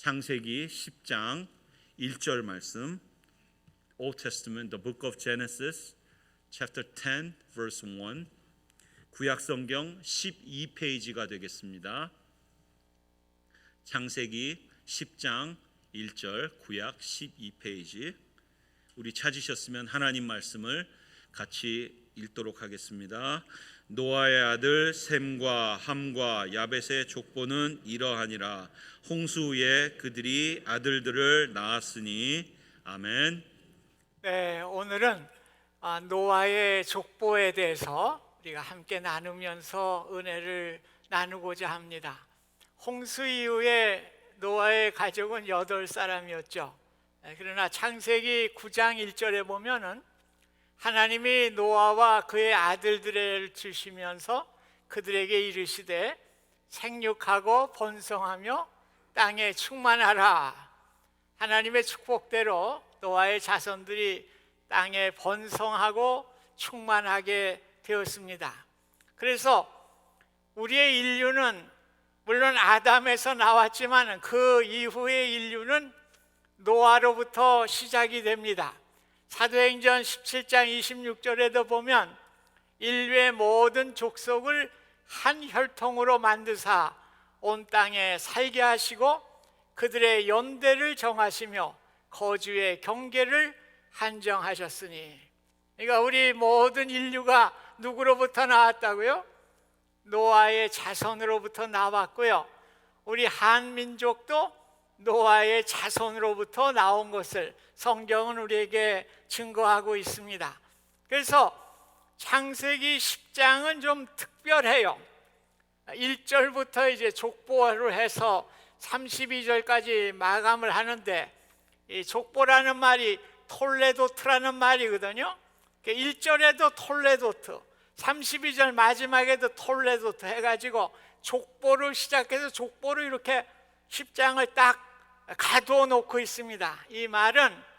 창세기 10장 1절 말씀, Old Testament, the book of Genesis, chapter 10, verse 1. 구약 성경 12페이지가 되겠습니다. 창세기 10장 1절, 구약 12페이지. 우리 찾으셨으면 하나님 말씀을 같이 읽도록 하겠습니다. 노아의 아들 셈과 함과 야벳의 족보는 이러하니라. 홍수 후에 그들이 아들들을 낳았으니. 아멘. 네, 오늘은 노아의 족보에 대해서 우리가 함께 나누면서 은혜를 나누고자 합니다. 홍수 이후에 노아의 가족은 8사람이었죠. 그러나 창세기 9장 1절에 보면은 하나님이 노아와 그의 아들들을 주시면서 그들에게 이르시되 생육하고 번성하며 땅에 충만하라. 하나님의 축복대로 노아의 자손들이 땅에 번성하고 충만하게 되었습니다. 그래서 우리의 인류는 물론 아담에서 나왔지만 그 이후의 인류는 노아로부터 시작이 됩니다. 사도행전 17장 26절에도 보면 인류의 모든 족속을 한 혈통으로 만드사 온 땅에 살게 하시고 그들의 연대를 정하시며 거주의 경계를 한정하셨으니. 그러니까 우리 모든 인류가 누구로부터 나왔다고요? 노아의 자손으로부터 나왔고요. 우리 한민족도 노아의 자손으로부터 나온 것을 성경은 우리에게 증거하고 있습니다. 그래서 창세기 10장은 좀 특별해요. 1절부터 이제 족보로 해서 32절까지 마감을 하는데, 이 족보라는 말이 톨레도트라는 말이거든요. 1절에도 톨레도트, 32절 마지막에도 톨레도트 해가지고 족보를 시작해서 족보를 이렇게 10장을 딱 가두어 놓고 있습니다. 이 말은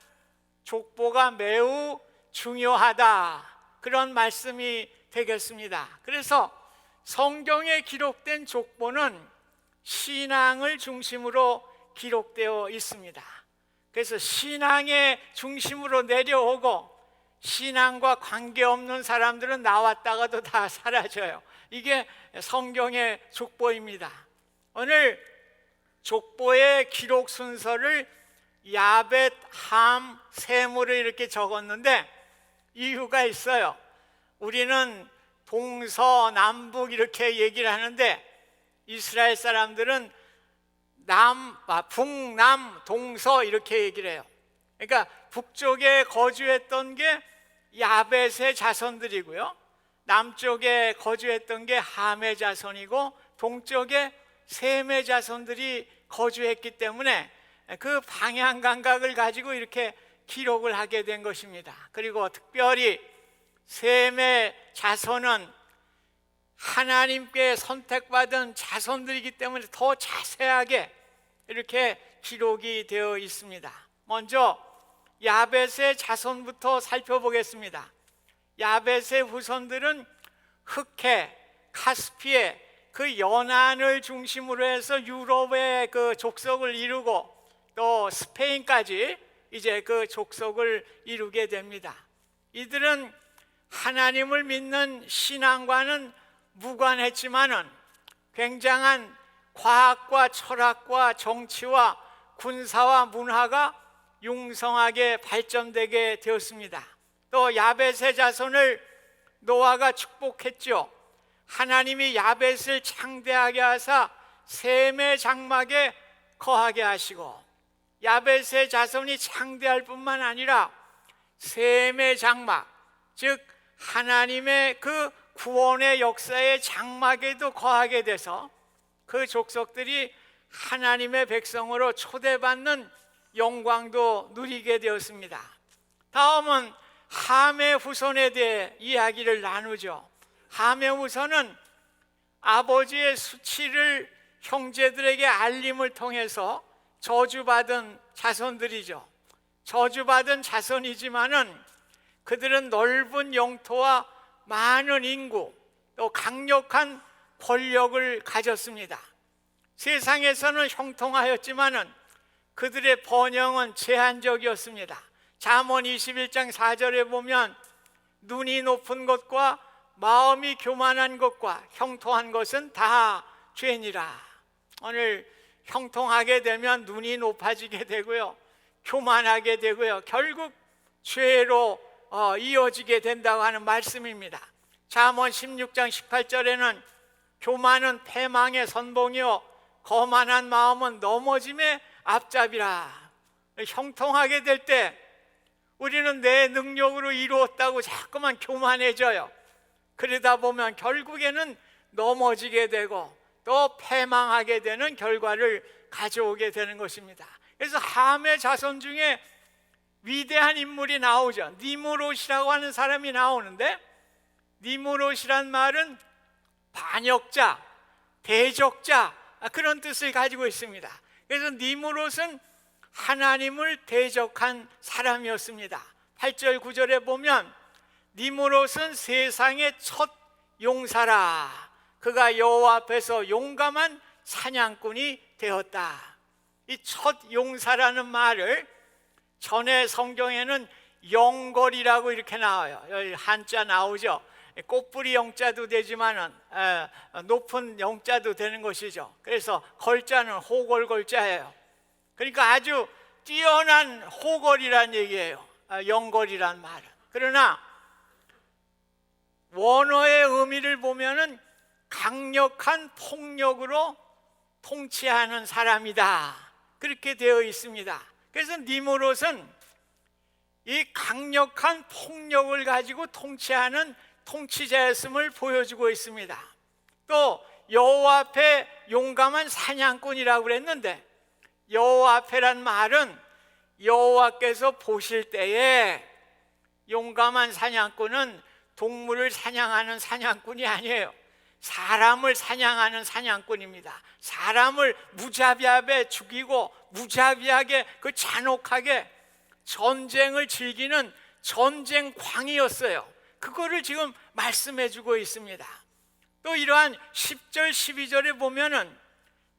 족보가 매우 중요하다, 그런 말씀이 되겠습니다. 그래서 성경에 기록된 족보는 신앙을 중심으로 기록되어 있습니다. 그래서 신앙의 중심으로 내려오고 신앙과 관계없는 사람들은 나왔다가도 다 사라져요. 이게 성경의 족보입니다. 오늘 족보의 기록 순서를 야벳, 함, 셈으로 이렇게 적었는데 이유가 있어요. 우리는 동서남북 이렇게 얘기를 하는데 이스라엘 사람들은 북남, 동서 이렇게 얘기를 해요. 그러니까 북쪽에 거주했던 게 야벳의 자손들이고요, 남쪽에 거주했던 게 함의 자손이고 동쪽에 셈의 자손들이 거주했기 때문에 그 방향 감각을 가지고 이렇게 기록을 하게 된 것입니다. 그리고 특별히 셈의 자손은 하나님께 선택받은 자손들이기 때문에 더 자세하게 이렇게 기록이 되어 있습니다. 먼저 야벳의 자손부터 살펴보겠습니다. 야벳의 후손들은 흑해, 카스피해, 그 연안을 중심으로 해서 유럽의 그 족속을 이루고 또 스페인까지 이제 그 족속을 이루게 됩니다. 이들은 하나님을 믿는 신앙과는 무관했지만은 굉장한 과학과 철학과 정치와 군사와 문화가 융성하게 발전되게 되었습니다. 또 야벳의 자손을 노아가 축복했죠. 하나님이 야벳을 창대하게 하사 셈의 장막에 거하게 하시고, 야벳의 자손이 창대할 뿐만 아니라 셈의 장막, 즉 하나님의 그 구원의 역사의 장막에도 거하게 돼서 그 족속들이 하나님의 백성으로 초대받는 영광도 누리게 되었습니다. 다음은 함의 후손에 대해 이야기를 나누죠. 함의 후손은 아버지의 수치를 형제들에게 알림을 통해서 저주받은 자손들이죠. 저주받은 자손이지만은 그들은 넓은 영토와 많은 인구, 또 강력한 권력을 가졌습니다. 세상에서는 형통하였지만은 그들의 번영은 제한적이었습니다. 잠언 21장 4절에 보면 눈이 높은 것과 마음이 교만한 것과 형통한 것은 다 죄니라. 오늘 형통하게 되면 눈이 높아지게 되고요, 교만하게 되고요, 결국 죄로 이어지게 된다고 하는 말씀입니다. 잠언 16장 18절에는 교만은 패망의 선봉이요 거만한 마음은 넘어짐의 앞잡이라. 형통하게 될 때 우리는 내 능력으로 이루었다고 자꾸만 교만해져요. 그러다 보면 결국에는 넘어지게 되고 또 패망하게 되는 결과를 가져오게 되는 것입니다. 그래서 함의 자손 중에 위대한 인물이 나오죠. 니무롯이라고 하는 사람이 나오는데, 니무롯이란 말은 반역자, 대적자, 그런 뜻을 가지고 있습니다. 그래서 니무롯은 하나님을 대적한 사람이었습니다. 8절 9절에 보면 니무롯은 세상의 첫 용사라. 그가 여호와 앞에서 용감한 사냥꾼이 되었다. 이 첫 용사라는 말을 전에 성경에는 영걸이라고 이렇게 나와요. 여기 한자 나오죠. 꽃뿌리 영자도 되지만은 높은 영자도 되는 것이죠. 그래서 걸자는 호걸걸자예요. 그러니까 아주 뛰어난 호걸이란 얘기예요. 영걸이란 말은. 그러나 원어의 의미를 보면은 강력한 폭력으로 통치하는 사람이다, 그렇게 되어 있습니다. 그래서 니무롯은 이 강력한 폭력을 가지고 통치하는 통치자였음을 보여주고 있습니다. 또 여호와 앞에 용감한 사냥꾼이라고 그랬는데, 여호와 앞에란 말은 여호와께서 보실 때에, 용감한 사냥꾼은 동물을 사냥하는 사냥꾼이 아니에요. 사람을 사냥하는 사냥꾼입니다. 사람을 무자비하게 죽이고 무자비하게 그 잔혹하게 전쟁을 즐기는 전쟁광이었어요. 그거를 지금 말씀해 주고 있습니다. 또 이러한 10절 12절에 보면은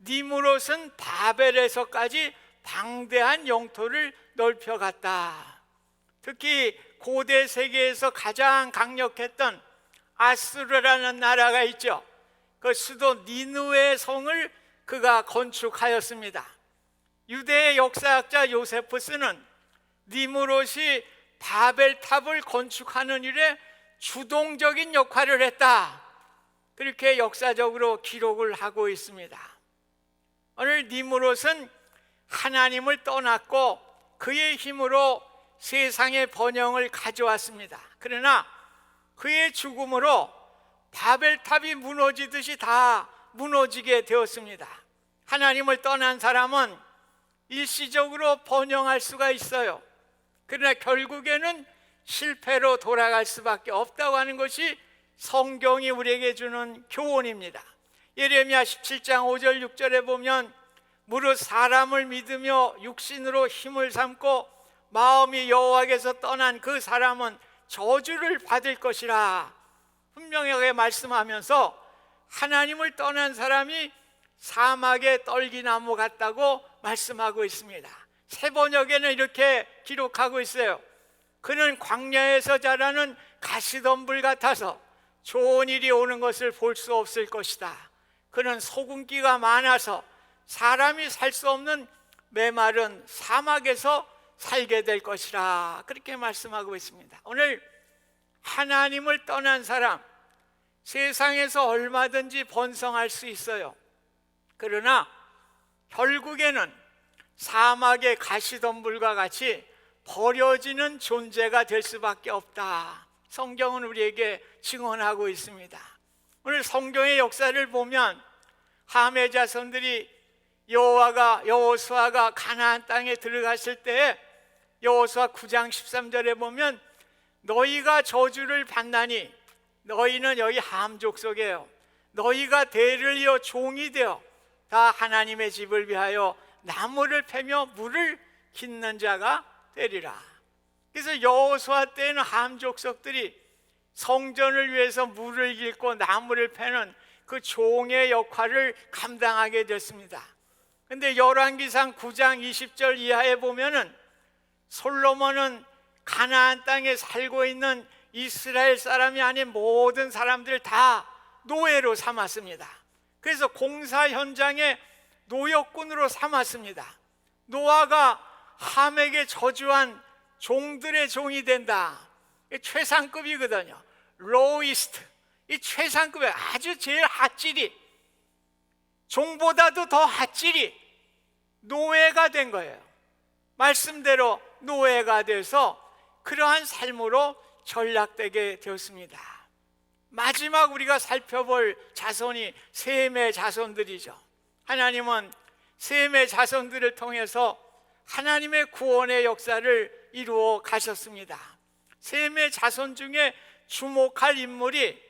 니무롯은 바벨에서까지 방대한 영토를 넓혀갔다. 특히 고대 세계에서 가장 강력했던 아수르라는 나라가 있죠. 그 수도 니느웨 성을 그가 건축하였습니다. 유대의 역사학자 요세푸스는 니무롯이 바벨탑을 건축하는 일에 주동적인 역할을 했다, 그렇게 역사적으로 기록을 하고 있습니다. 오늘 니무롯은 하나님을 떠났고 그의 힘으로 세상의 번영을 가져왔습니다. 그러나 그의 죽음으로 바벨탑이 무너지듯이 다 무너지게 되었습니다. 하나님을 떠난 사람은 일시적으로 번영할 수가 있어요. 그러나 결국에는 실패로 돌아갈 수밖에 없다고 하는 것이 성경이 우리에게 주는 교훈입니다. 예레미야 17장 5절 6절에 보면 무릇 사람을 믿으며 육신으로 힘을 삼고 마음이 여호와께서 떠난 그 사람은 저주를 받을 것이라, 분명하게 말씀하면서 하나님을 떠난 사람이 사막의 떨기나무 같다고 말씀하고 있습니다. 세번역에는 이렇게 기록하고 있어요. 그는 광야에서 자라는 가시덤불 같아서 좋은 일이 오는 것을 볼 수 없을 것이다. 그는 소금기가 많아서 사람이 살 수 없는 메마른 사막에서 살게 될 것이라, 그렇게 말씀하고 있습니다. 오늘 하나님을 떠난 사람, 세상에서 얼마든지 번성할 수 있어요. 그러나 결국에는 사막의 가시덤불과 같이 버려지는 존재가 될 수밖에 없다, 성경은 우리에게 증언하고 있습니다. 오늘 성경의 역사를 보면 함의 자손들이 여호수아가 가나안 땅에 들어갔을 때에 여호수아 9장 13절에 보면 너희가 저주를 받나니, 너희는 여기 함 족속이에요. 너희가 대를 이어 종이 되어 다 하나님의 집을 위하여 나무를 패며 물을 깃는 자가 되리라. 그래서 여호수아 때에는 함 족속들이 성전을 위해서 물을 깃고 나무를 패는 그 종의 역할을 감당하게 됐습니다. 근데 열왕기상 9장 20절 이하에 보면은 솔로몬은 가나안 땅에 살고 있는 이스라엘 사람이 아닌 모든 사람들 다 노예로 삼았습니다. 그래서 공사 현장에 노역군으로 삼았습니다. 노아가 함에게 저주한 종들의 종이 된다. 최상급이거든요. 로이스트. 이 최상급의 아주 제일 핫질이, 종보다도 더 핫질이 노예가 된 거예요. 말씀대로 노예가 돼서 그러한 삶으로 전락되게 되었습니다. 마지막 우리가 살펴볼 자손이 셈의 자손들이죠. 하나님은 셈의 자손들을 통해서 하나님의 구원의 역사를 이루어 가셨습니다. 셈의 자손 중에 주목할 인물이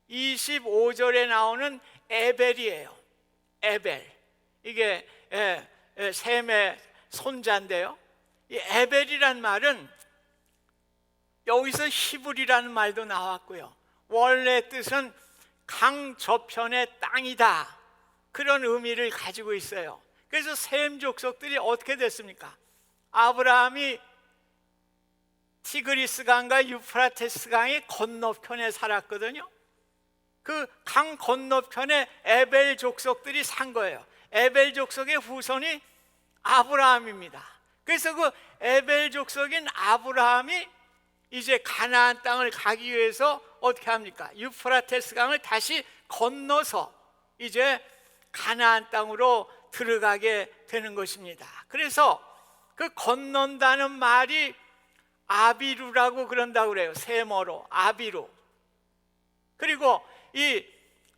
25절에 나오는 에벨이에요. 에벨. 이게 셈의 손자인데요. 이 에벨이란 말은 여기서 히브리라는 말도 나왔고요. 원래 뜻은 강 저편의 땅이다. 그런 의미를 가지고 있어요. 그래서 셈 족속들이 어떻게 됐습니까? 아브라함이 티그리스 강과 유프라테스 강의 건너편에 살았거든요. 그 강 건너편에 에벨 족속들이 산 거예요. 에벨 족속의 후손이 아브라함입니다. 그래서 그 에벨 족속인 아브라함이 이제 가나안 땅을 가기 위해서 어떻게 합니까? 유프라테스 강을 다시 건너서 이제 가나안 땅으로 들어가게 되는 것입니다. 그래서 그 건넌다는 말이 아비루라고 그런다고 그래요. 세모로 아비루. 그리고 이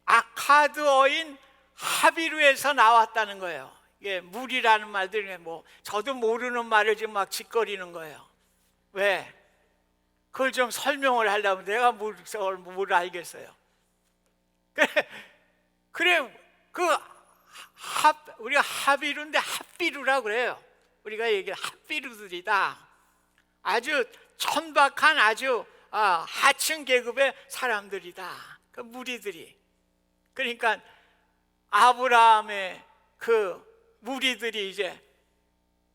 아카드어인 하비루에서 나왔다는 거예요. 이게 물이라는 말들이 뭐 저도 모르는 말을 지금 막 짓거리는 거예요. 왜? 그걸 좀 설명을 하려면 내가 뭘 알겠어요. 그래 우리가 하비루인데 핫비루라고 그래요. 우리가 얘기를 핫비루들이다. 아주 천박한 아주 하층 계급의 사람들이다. 그 무리들이. 그러니까 아브라함의 그 무리들이 이제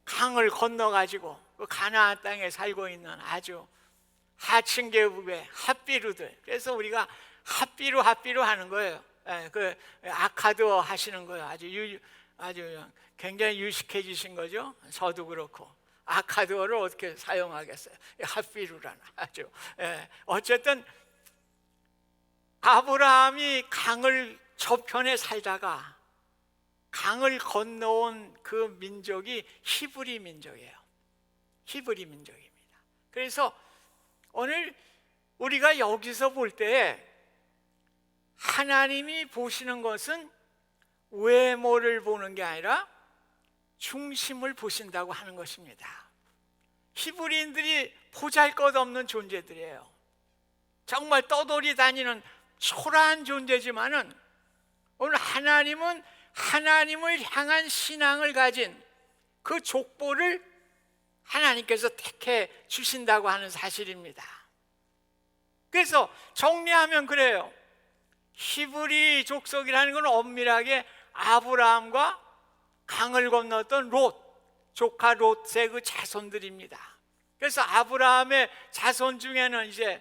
강을 건너가지고 그 가나안 땅에 살고 있는 아주 하층 계급의 핫비루들. 그래서 우리가 핫비루 하는 거예요. 그 아카드어 하시는 거예요. 아주 굉장히 유식해지신 거죠. 저도 그렇고 아카드어를 어떻게 사용하겠어요? 핫비루라는 아주. 어쨌든 아브라함이 강을 저편에 살다가 강을 건너온 그 민족이 히브리 민족이에요. 히브리 민족입니다. 그래서 오늘 우리가 여기서 볼 때 하나님이 보시는 것은 외모를 보는 게 아니라 중심을 보신다고 하는 것입니다. 히브리인들이 보잘것없는 존재들이에요. 정말 떠돌이 다니는 초라한 존재지만은 오늘 하나님은 하나님을 향한 신앙을 가진 그 족보를 하나님께서 택해 주신다고 하는 사실입니다. 그래서 정리하면 그래요. 히브리 족속이라는 건 엄밀하게 아브라함과 강을 건넜던 롯, 조카 롯의 그 자손들입니다. 그래서 아브라함의 자손 중에는 이제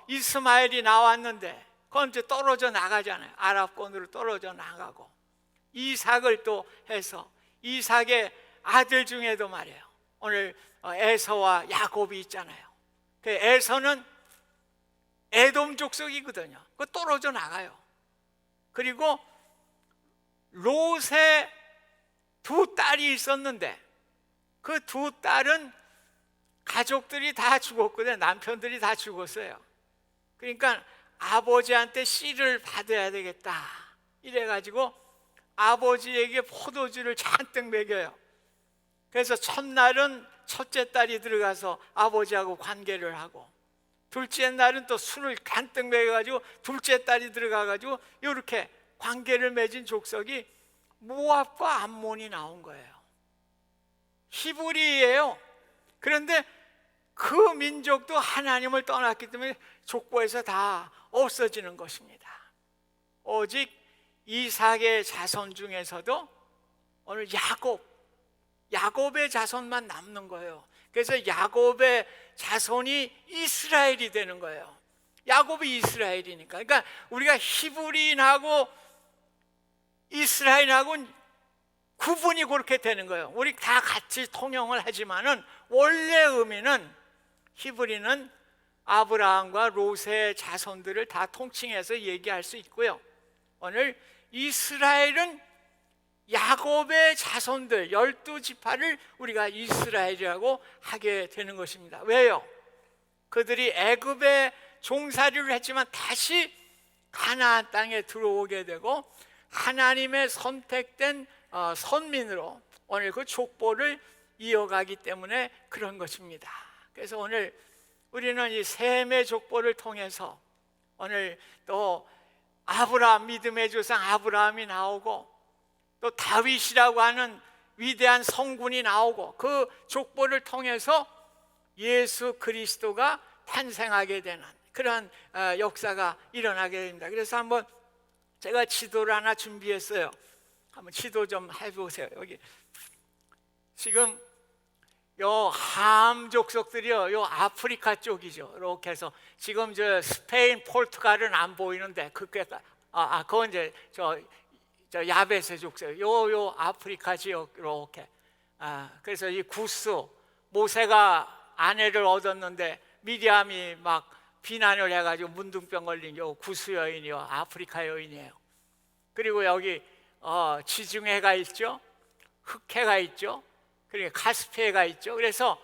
이스마엘이 나왔는데 그건 이제 떨어져 나가잖아요. 아랍권으로 떨어져 나가고, 이삭을 또 해서 이삭의 아들 중에도 말이에요. 오늘 에서와 야곱이 있잖아요. 그 에서는 에돔 족속이거든요. 그 떨어져 나가요. 그리고 롯의 두 딸이 있었는데 그 두 딸은 가족들이 다 죽었거든요. 남편들이 다 죽었어요. 그러니까 아버지한테 씨를 받아야 되겠다 이래가지고 아버지에게 포도주를 잔뜩 먹여요. 그래서 첫날은 첫째 딸이 들어가서 아버지하고 관계를 하고, 둘째 날은 또 술을 잔뜩 먹여가지고 둘째 딸이 들어가가지고 이렇게 관계를 맺은 족속이 모압과 암몬이 나온 거예요. 히브리예요. 그런데 그 민족도 하나님을 떠났기 때문에 족보에서 다 없어지는 것입니다. 오직 이삭의 자손 중에서도 오늘 야곱의 자손만 남는 거예요. 그래서 야곱의 자손이 이스라엘이 되는 거예요. 야곱이 이스라엘이니까. 그러니까 우리가 히브리인하고 이스라엘하고는 구분이 그렇게 되는 거예요. 우리 다 같이 통용을 하지만은 원래 의미는 히브리는 아브라함과 롯의 자손들을 다 통칭해서 얘기할 수 있고요. 오늘 이스라엘은 야곱의 자손들 12지파를 우리가 이스라엘이라고 하게 되는 것입니다. 왜요? 그들이 애굽에 종살이를 했지만 다시 가나안 땅에 들어오게 되고 하나님의 선택된 선민으로 오늘 그 족보를 이어가기 때문에 그런 것입니다. 그래서 오늘 우리는 이 셈의 족보를 통해서 오늘 또 아브라함, 믿음의 조상 아브라함이 나오고 또 다윗이라고 하는 위대한 성군이 나오고 그 족보를 통해서 예수 그리스도가 탄생하게 되는 그런 역사가 일어나게 됩니다. 그래서 한번 제가 지도를 하나 준비했어요. 한번 지도 좀 해보세요. 여기 지금 요 함 족속들이요, 요 아프리카 쪽이죠. 이렇게 해서 지금 저 스페인, 포르투갈은 안 보이는데 그건 이제 저 야베스 족속, 요 아프리카 지역 이렇게. 그래서 이 구스 모세가 아내를 얻었는데 미디암이 막 비난을 해가지고 문둥병 걸린 요 구스 여인이요, 아프리카 여인이에요. 그리고 여기 지중해가 있죠, 흑해가 있죠, 그리고 카스피해가 있죠. 그래서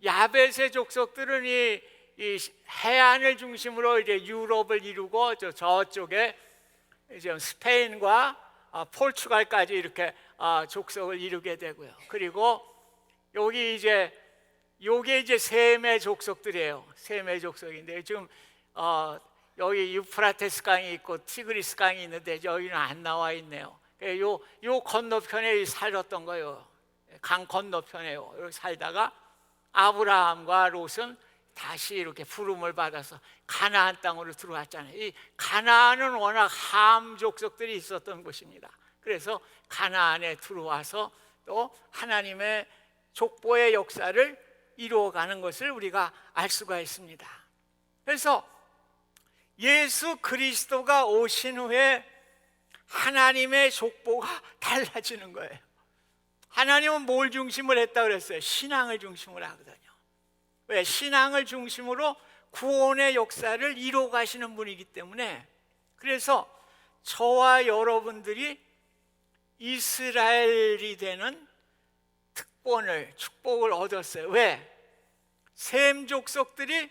야베스 족속들은 이 해안을 중심으로 이제 유럽을 이루고 저쪽에 이제 스페인과 포르투갈까지 이렇게 족속을 이루게 되고요. 그리고 여기 요게 이제 셈의 족속들이에요. 셈의 족속인데 지금 여기 유프라테스 강이 있고 티그리스 강이 있는데 여기는 안 나와 있네요. 요 건너편에 살았던 거예요. 강 건너편에요. 여기 살다가 아브라함과 롯은 다시 이렇게 부름을 받아서 가나안 땅으로 들어왔잖아요. 이 가나안은 워낙 함 족속들이 있었던 곳입니다. 그래서 가나안에 들어와서 또 하나님의 족보의 역사를 이루어가는 것을 우리가 알 수가 있습니다. 그래서 예수 그리스도가 오신 후에 하나님의 족보가 달라지는 거예요. 하나님은 뭘 중심으로 했다고 그랬어요? 신앙을 중심으로 하거든요. 왜? 신앙을 중심으로 구원의 역사를 이루어 가시는 분이기 때문에. 그래서 저와 여러분들이 이스라엘이 되는 특권을, 축복을 얻었어요. 왜? 셈 족속들이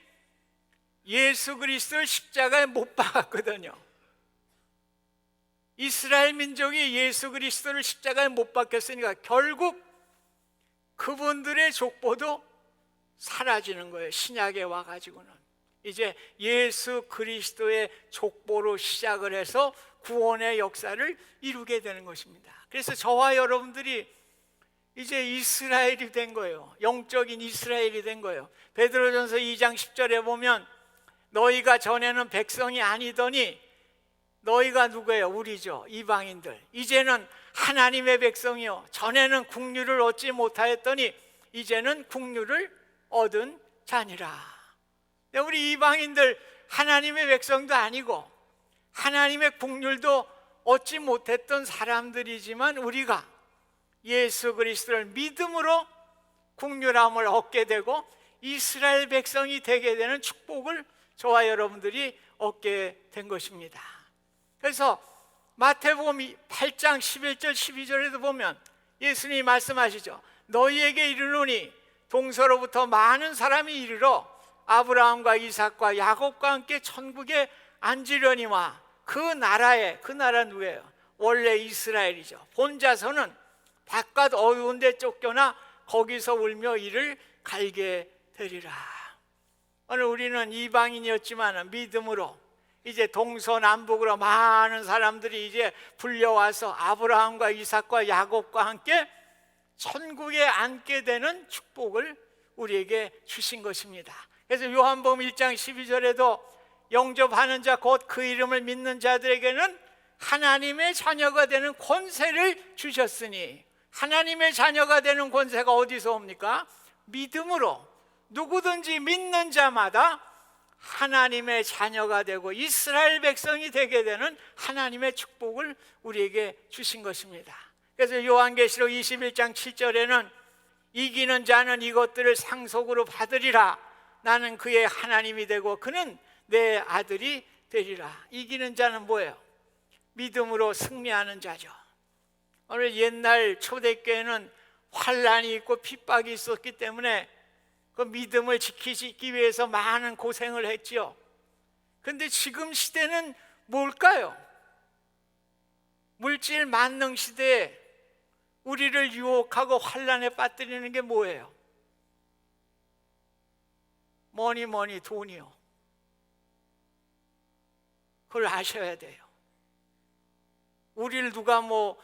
예수 그리스도를 십자가에 못 박았거든요. 이스라엘 민족이 예수 그리스도를 십자가에 못 박혔으니까 결국 그분들의 족보도 사라지는 거예요. 신약에 와가지고는 이제 예수 그리스도의 족보로 시작을 해서 구원의 역사를 이루게 되는 것입니다. 그래서 저와 여러분들이 이제 이스라엘이 된 거예요. 영적인 이스라엘이 된 거예요. 베드로전서 2장 10절에 보면 너희가 전에는 백성이 아니더니 너희가 누구예요? 우리죠. 이방인들. 이제는 하나님의 백성이요. 전에는 국류를 얻지 못하였더니 이제는 국류를 얻은 자니라. 우리 이방인들 하나님의 백성도 아니고 하나님의 국률도 얻지 못했던 사람들이지만 우리가 예수 그리스도를 믿음으로 국률함을 얻게 되고 이스라엘 백성이 되게 되는 축복을 저와 여러분들이 얻게 된 것입니다. 그래서 마태복음 8장 11절 12절에도 보면 예수님이 말씀하시죠. 너희에게 이르노니 동서로부터 많은 사람이 이르러 아브라함과 이삭과 야곱과 함께 천국에 앉으려니와 그 나라 누구예요? 원래 이스라엘이죠. 본자서는 바깥 어두운 데 쫓겨나 거기서 울며 이를 갈게 되리라. 오늘 우리는 이방인이었지만 믿음으로 이제 동서남북으로 많은 사람들이 이제 불려와서 아브라함과 이삭과 야곱과 함께 천국에 앉게 되는 축복을 우리에게 주신 것입니다. 그래서 요한복음 1장 12절에도 영접하는 자 곧 그 이름을 믿는 자들에게는 하나님의 자녀가 되는 권세를 주셨으니 하나님의 자녀가 되는 권세가 어디서 옵니까? 믿음으로. 누구든지 믿는 자마다 하나님의 자녀가 되고 이스라엘 백성이 되게 되는 하나님의 축복을 우리에게 주신 것입니다. 그래서 요한계시록 21장 7절에는 이기는 자는 이것들을 상속으로 받으리라. 나는 그의 하나님이 되고 그는 내 아들이 되리라. 이기는 자는 뭐예요? 믿음으로 승리하는 자죠. 오늘 옛날 초대교회는 환난이 있고 핍박이 있었기 때문에 그 믿음을 지키기 위해서 많은 고생을 했지요. 그런데 지금 시대는 뭘까요? 물질 만능 시대에 우리를 유혹하고 환난에 빠뜨리는 게 뭐예요? 뭐니 돈이요. 그걸 아셔야 돼요. 우리를 누가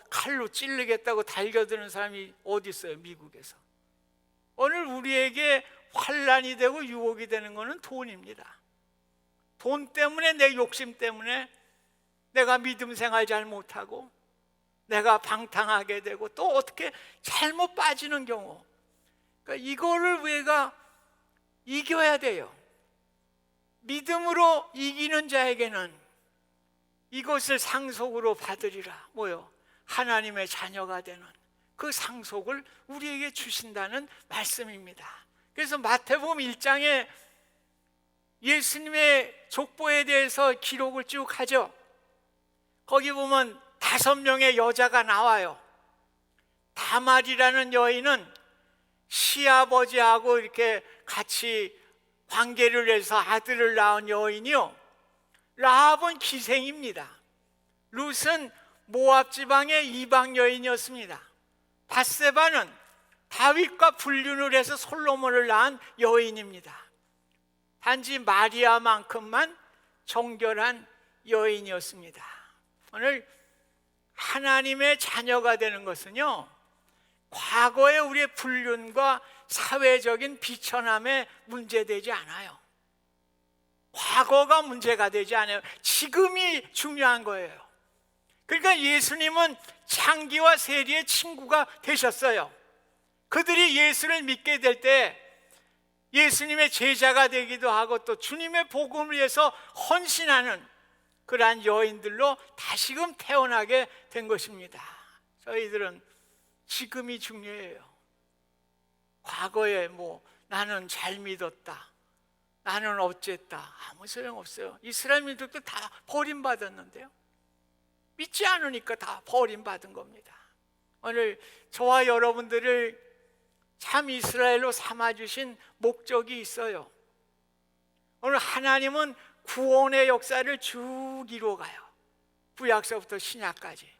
칼로 찌르겠다고 달겨드는 사람이 어디 있어요? 미국에서. 오늘 우리에게 환난이 되고 유혹이 되는 것은 돈입니다. 돈 때문에, 내 욕심 때문에 내가 믿음 생활 잘 못하고 내가 방탕하게 되고 또 어떻게 잘못 빠지는 경우, 그러니까 이거를 우리가 이겨야 돼요. 믿음으로 이기는 자에게는 이것을 상속으로 받으리라. 뭐요? 하나님의 자녀가 되는 그 상속을 우리에게 주신다는 말씀입니다. 그래서 마태복음 1장에 예수님의 족보에 대해서 기록을 쭉 하죠. 거기 보면 5명의 여자가 나와요. 다말이라는 여인은 시아버지하고 이렇게 같이 관계를 해서 아들을 낳은 여인이요. 라합은 기생입니다. 룻은 모압 지방의 이방 여인이었습니다. 밧세바는 다윗과 불륜을 해서 솔로몬을 낳은 여인입니다. 단지 마리아만큼만 정결한 여인이었습니다. 오늘 하나님의 자녀가 되는 것은요, 과거의 우리의 불륜과 사회적인 비천함에 문제되지 않아요. 과거가 문제가 되지 않아요. 지금이 중요한 거예요. 그러니까 예수님은 창기와 세리의 친구가 되셨어요. 그들이 예수를 믿게 될 때 예수님의 제자가 되기도 하고 또 주님의 복음을 위해서 헌신하는 그러한 여인들로 다시금 태어나게 된 것입니다. 저희들은 지금이 중요해요. 과거에 나는 잘 믿었다, 나는 어쨌다, 아무 소용없어요. 이스라엘민들도 다 버림받았는데요. 믿지 않으니까 다 버림받은 겁니다. 오늘 저와 여러분들을 참 이스라엘로 삼아주신 목적이 있어요. 오늘 하나님은 구원의 역사를 쭉 이루어가요. 구약서부터 신약까지,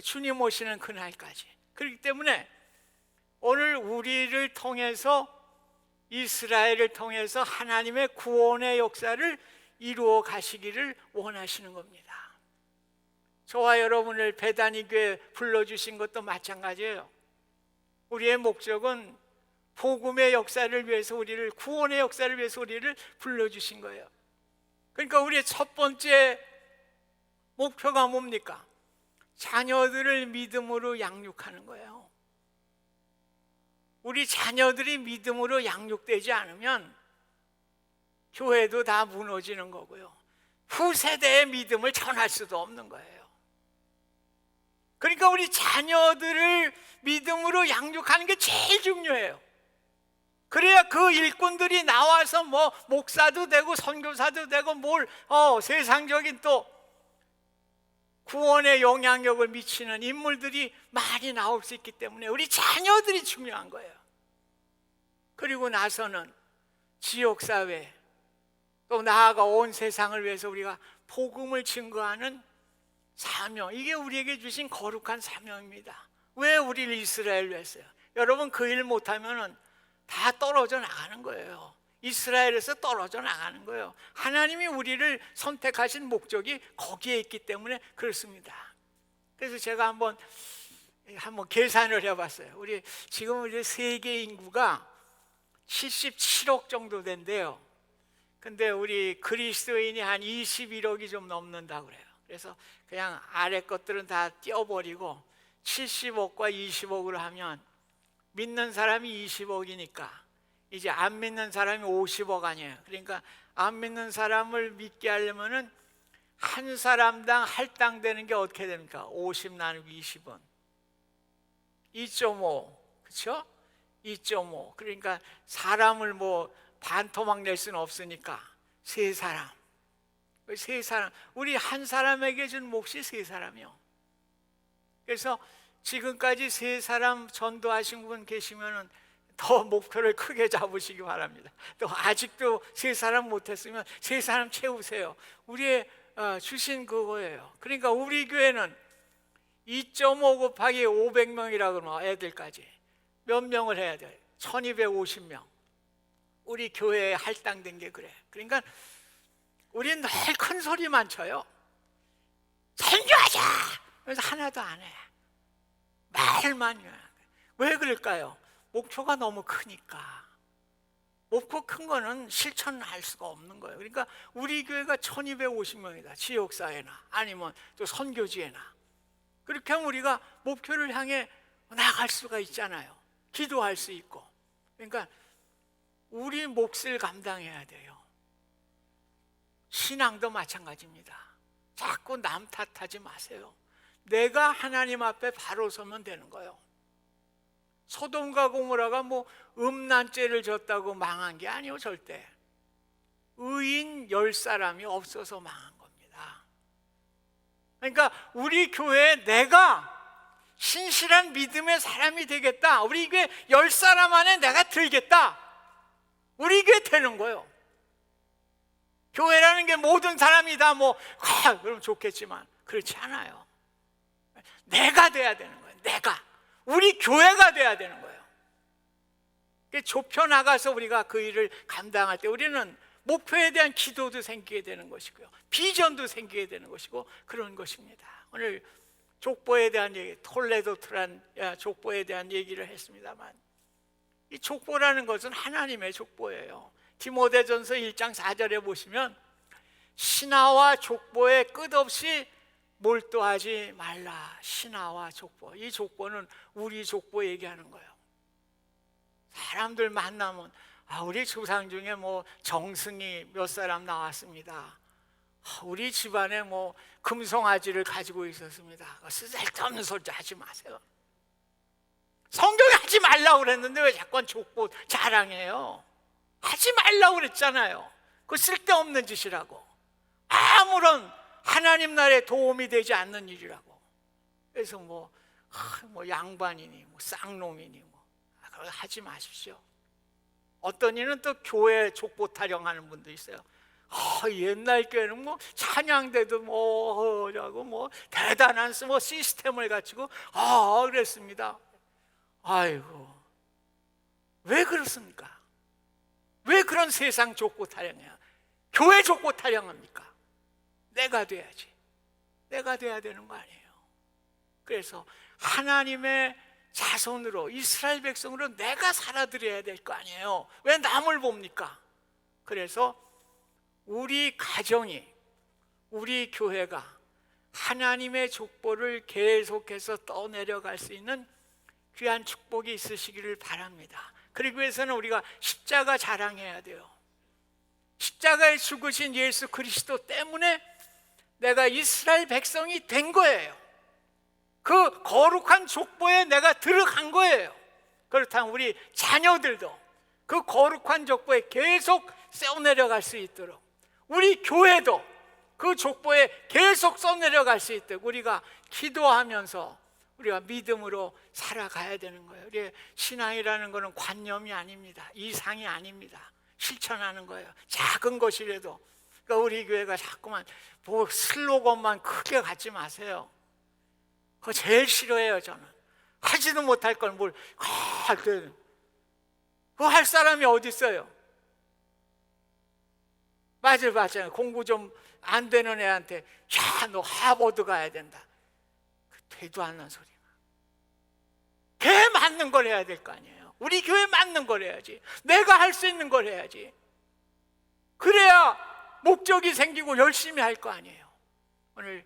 주님 오시는 그날까지. 그렇기 때문에 오늘 우리를 통해서, 이스라엘을 통해서 하나님의 구원의 역사를 이루어 가시기를 원하시는 겁니다. 저와 여러분을 베다니 교회 불러주신 것도 마찬가지예요. 우리의 목적은 복음의 역사를 위해서, 우리를, 구원의 역사를 위해서 우리를 불러주신 거예요. 그러니까 우리의 첫 번째 목표가 뭡니까? 자녀들을 믿음으로 양육하는 거예요. 우리 자녀들이 믿음으로 양육되지 않으면 교회도 다 무너지는 거고요, 후세대의 믿음을 전할 수도 없는 거예요. 그러니까 우리 자녀들을 믿음으로 양육하는 게 제일 중요해요. 그래야 그 일꾼들이 나와서 목사도 되고 선교사도 되고 세상적인 또 구원의 영향력을 미치는 인물들이 많이 나올 수 있기 때문에 우리 자녀들이 중요한 거예요. 그리고 나서는 지역사회, 또 나아가 온 세상을 위해서 우리가 복음을 증거하는 사명, 이게 우리에게 주신 거룩한 사명입니다. 왜 우리를 이스라엘로 했어요? 여러분, 그 일 못하면 다 떨어져 나가는 거예요. 이스라엘에서 떨어져 나가는 거예요. 하나님이 우리를 선택하신 목적이 거기에 있기 때문에 그렇습니다. 그래서 제가 한번 계산을 해봤어요. 지금 우리 세계 인구가 77억 정도 된대요. 근데 우리 그리스도인이 한 21억이 좀 넘는다고 그래요. 그래서 그냥 아래 것들은 다 떼어버리고 70억과 20억으로 하면 믿는 사람이 20억이니까 이제 안 믿는 사람이 50억 아니에요. 그러니까 안 믿는 사람을 믿게 하려면은 한 사람당 할당되는 게 어떻게 됩니까? 50 나누기 20은 2.5, 그렇죠? 2.5. 그러니까 사람을 뭐 반토막 낼 수는 없으니까 세 사람, 우리 한 사람에게 준 몫이 세 사람이요. 그래서 지금까지 세 사람 전도하신 분 계시면은 더 목표를 크게 잡으시기 바랍니다. 또 아직도 세 사람 못했으면 세 사람 채우세요. 우리의 주신 그거예요. 그러니까 우리 교회는 2.5 곱하기 500명이라고 그러면 애들까지 몇 명을 해야 돼요? 1250명. 우리 교회에 할당된 게 그래. 그러니까 우리는 늘 큰 소리만 쳐요. 선교하자! 그래서 하나도 안 해. 말만 해. 왜 그럴까요? 목표가 너무 크니까. 목표 큰 거는 실천할 수가 없는 거예요. 그러니까 우리 교회가 1250명이다. 지역사회나 아니면 또 선교지에나. 그렇게 하면 우리가 목표를 향해 나갈 수가 있잖아요. 기도할 수 있고. 그러니까 우리 몫을 감당해야 돼요. 신앙도 마찬가지입니다. 자꾸 남 탓하지 마세요. 내가 하나님 앞에 바로 서면 되는 거예요. 소돔과 고모라가 뭐 음란죄를 졌다고 망한 게 아니에요. 절대. 의인 10사람이 없어서 망한 겁니다. 그러니까 우리 교회에 내가 신실한 믿음의 사람이 되겠다. 우리 교회 10사람 안에 내가 들겠다. 우리 교회 되는 거예요. 교회라는 게 모든 사람이 다 뭐 그럼 좋겠지만 그렇지 않아요. 내가 돼야 되는 거예요. 내가. 우리 교회가 돼야 되는 거예요. 좁혀 나가서 우리가 그 일을 감당할 때 우리는 목표에 대한 기도도 생기게 되는 것이고요. 비전도 생기게 되는 것이고 그런 것입니다. 오늘 족보에 대한 얘기, 톨레도트란 족보에 대한 얘기를 했습니다만 이 족보라는 것은 하나님의 족보예요. 디모데전서 1장 4절에 보시면 신하와 족보에 끝없이 몰두하지 말라. 신하와 족보. 이 족보는 우리 족보 얘기하는 거예요. 사람들 만나면 우리 조상 중에 뭐 정승이 몇 사람 나왔습니다. 우리 집안에 뭐 금송아지를 가지고 있었습니다. 쓸데없는 소리 하지 마세요. 성경에 하지 말라고 그랬는데 왜 자꾸 족보 자랑해요? 하지 말라고 그랬잖아요. 그 쓸데없는 짓이라고. 아무런 하나님 나라에 도움이 되지 않는 일이라고. 그래서 뭐 양반이니 뭐 쌍놈이니 뭐 그거 하지 마십시오. 어떤 이는 또 교회 족보 타령하는 분도 있어요. 옛날 교회는 뭐 찬양대도 뭐 하고 뭐 대단한 뭐 시스템을 갖추고 그랬습니다. 아이고, 왜 그렇습니까? 왜 그런 세상 족보 타령해요? 교회 족보 타령합니까? 내가 돼야지. 내가 돼야 되는 거 아니에요. 그래서 하나님의 자손으로 이스라엘 백성으로 내가 살아드려야 될 거 아니에요. 왜 남을 봅니까? 그래서 우리 가정이, 우리 교회가 하나님의 족보를 계속해서 떠내려갈 수 있는 귀한 축복이 있으시기를 바랍니다. 그러기 위해서는 우리가 십자가 자랑해야 돼요. 십자가에 죽으신 예수 그리스도 때문에 내가 이스라엘 백성이 된 거예요. 그 거룩한 족보에 내가 들어간 거예요. 그렇다면 우리 자녀들도 그 거룩한 족보에 계속 써내려갈 수 있도록, 우리 교회도 그 족보에 계속 써내려갈 수 있도록 우리가 기도하면서 우리가 믿음으로 살아가야 되는 거예요. 우리 신앙이라는 것은 관념이 아닙니다. 이상이 아닙니다. 실천하는 거예요. 작은 것이라도. 그러니까 우리 교회가 자꾸만 뭐 슬로건만 크게 갖지 마세요. 그거 제일 싫어해요. 저는 하지도 못할 걸 뭘 그거 할 사람이 어디 있어요? 맞아요. 공부 좀 안 되는 애한테 야, 너 하버드 가야 된다. 되도 않는 소리만. 걔 맞는 걸 해야 될 거 아니에요. 우리 교회 맞는 걸 해야지. 내가 할 수 있는 걸 해야지. 그래야 목적이 생기고 열심히 할 거 아니에요. 오늘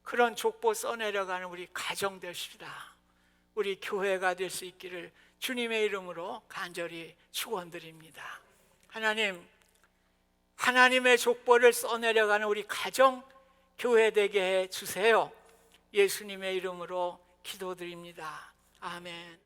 그런 족보 써내려가는 우리 가정 되십시다. 우리 교회가 될 수 있기를 주님의 이름으로 간절히 축원드립니다. 하나님, 하나님의 족보를 써내려가는 우리 가정 교회 되게 해 주세요. 예수님의 이름으로 기도드립니다. 아멘.